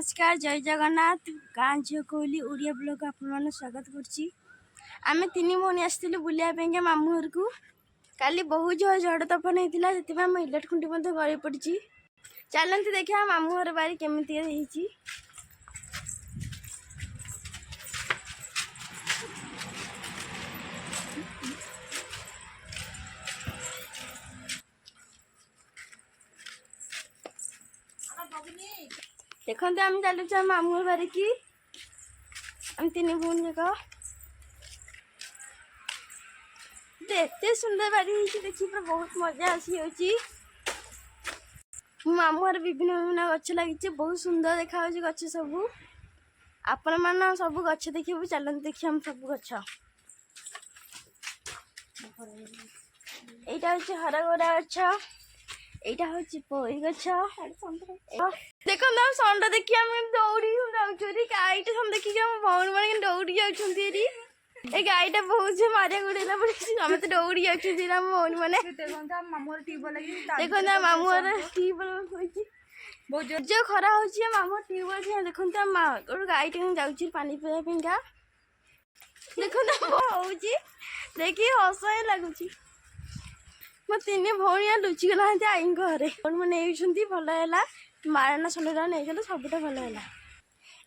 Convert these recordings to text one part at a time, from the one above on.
नमस्कार जय जगन्नाथ गाँ झील कोहली ओडिया ब्लॉग आपन स्वागत करछि। आमे तीन भौणी आसथिलु बुलिया पेंगे मामू घर को। काली बहुत जोर झड़ तफान होता से मैं इलेक्ट्रिक खुंटी गड़ी पड़ी। चलते देखा मामू घर बारी केमिति होईछि। देखते आम चलुच मामू घर बारी की आम तीन भौणी जाक एत सुंदर बारी देखिए पूरा बहुत मजा आसी। मामू घर विभिन्न विभिन्न गछ लगी बहुत सुंदर देखा गछ सब आपण मान सब गछ देखिए चलते देखिए हम सब गछ यहाँ हूँ हरगोरा गछ यहाँ हूँ पोई गछ देखो हम षंड देखिए आम दौड़ी जाऊँ गाईटे हम देखिए हम भौणी मैंने दौड़ी जाऊँगी। ए गाईटा बहुत से मारिया गुड़ेला पड़े समस्त दौड़ी जाऊँ भौणी मैंने देखो मामू बहुत जो खरा हो मामू ट्यूबवेल देखो गोटे गाईटे जाऊँ पानी पीवा देखो देखिए हस लगुच मो तीन भौणी लुचिगला आई घरे मैंने भल है मारना सलरा नहीं गले सबुटा भल है।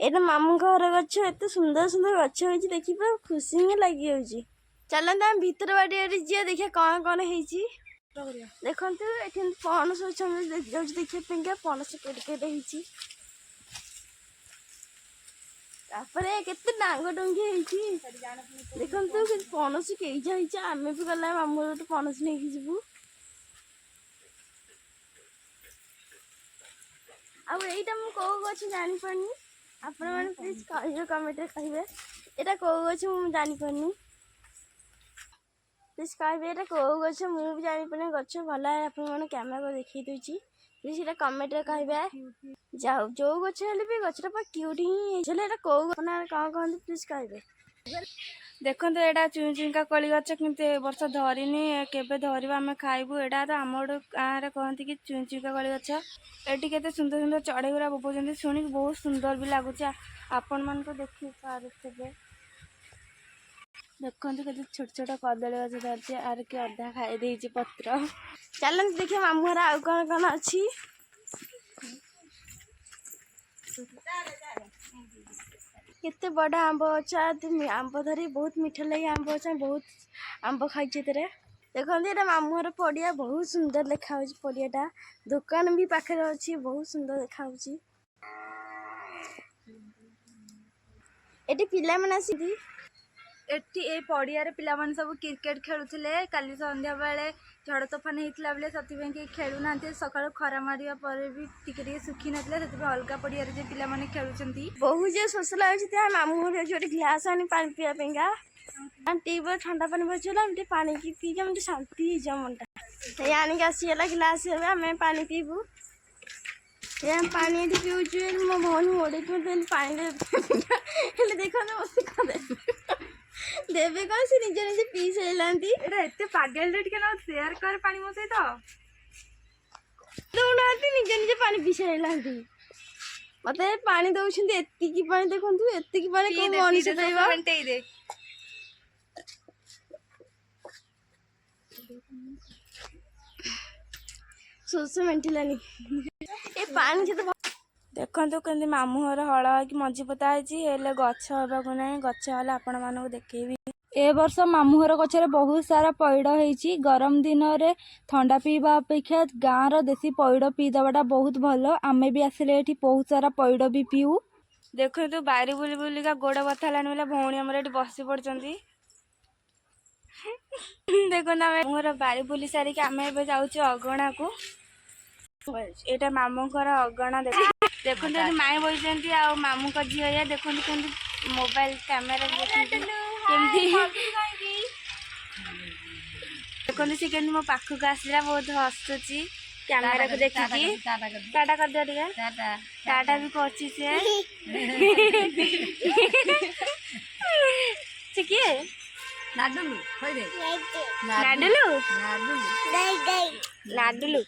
ये मामू घर गच एत सुंदर सुंदर गच हो देखिए पूरा खुशी ही लगी। चलते आम भीतर बाड़ी जी देखिए कौन कौन है देखो ये पणस देखिए पणस केटे केते डांग डंगी देखो पणस कई आम भी गला मामू गोटे पणस नहीं जीवु आईटा मुझे कौ गच जापारनी आपण मैंने प्लीज कह कमेंट कहे यहाँ कौ गच मुझे जापारनी प्लीज कहे यहाँ कौ गच मुझे जापारे गच भल है आपने कैमेरा देखी दूसरी प्लीज यहाँ कमेंट कहे जाओ जो गच भी गचटा पूरा क्यूट ही कौ कौन कहते प्लीज कहे। देखो यहाँ चुई चुईका कली गच कि वर्ष धरनी केवे धर आम खाइबू यहाँ तो आम गाँव में कहते कि चुई चुईका कली गच ये के सुंदर सुंदर चढ़ई गुरा बोपाऊँ शुणी बहुत सुंदर भी लगुच आपण मान देखी पारे देखते के छोट छोट कदली गच धरती आर के अधा खाई पत्र चलते देखिए मामू घर आउ कौन कौन अच्छी केते बड़ा आंब अच्छा आंब धरी बहुत मीठा लगे आंब अच्छा बहुत आंब खाई देखते ये मामू घर पड़िया बहुत सुंदर देखा पड़ियाटा दुकान भी पाखे अच्छी बहुत सुंदर देखा ये पिला मैंने आसी ए पड़िया पिलाने सब क्रिकेट खेलुले काली संध्या बेले झड़ तोफान होता बेले से खेलु ना सका खरा मारिया पर भी टिके सुखी ना अलग पड़िया पे खेलुं बहुत जो शोष लगे मामू घर जो ग्लास आनी पानी पीवा ट्यूबवेल ठंडा पानी बचला पानी की पी के शांति मनटा आनिक आसीगला ग्लास आम पानी पीबू पानी ये पीऊँ मो भौणी मोड़े पानी देखो देवे कौन से निजे निजे पी सारे एत पागल टे सेयार कर पानी मो सहित दौना निजे निजे पानी पी सारे मत पानी दौरान एतिकी पानी देखु एतिकी पानी मनीष दे शोष मेटिलानी ए पानी से देखो कमी मामू घर हल कि मझी पोता है गछ हाँक ना गछ हेल्ले आपण मानक देखेबी। ए वर्ष मामू घर गचर बहुत सारा पैड़ होती गरम दिन में ठंडा पीवा अपेक्षा गाँव देसी पैड़ पीदेवाटा बहुत भल आमे भी आसिले ये बहुत सारा पैड़ भी पीऊ देखो तो बारी बुली बुलिका गोड़ बथा है बोले भौणी आम ये बसी पड़ी देखो मोर बारी बुली सारिक आम ए जाऊँ अगणा को यहाँ मामू घर अगणा देखो माई बही आ मामू का झी या देखो मोबाइल कैमेरा देखो सी के मो पाखक आसला बहुत हसुची कैमेरा को देखिकी टाटा कर दिया टाटा भी करची से किए लाडुलू लाडुलू लाडुलू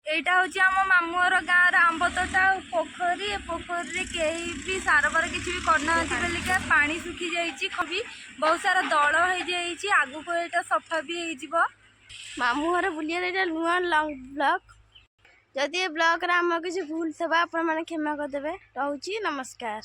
एटा हूँ आम मामूर गाँव आंब तोटा पोखरी पोखरी कहीं भी सारबार किसी भी करना बोलिका पानी सुखी जाइए बहुत सारा दल हो आगु को यहाँ सफा भी हो मामूर बुलिया नुआ लंग ब्लॉग जदि ब्लॉग आम किसी भूल थे आपण मैंने क्षमा करदे। रोची नमस्कार।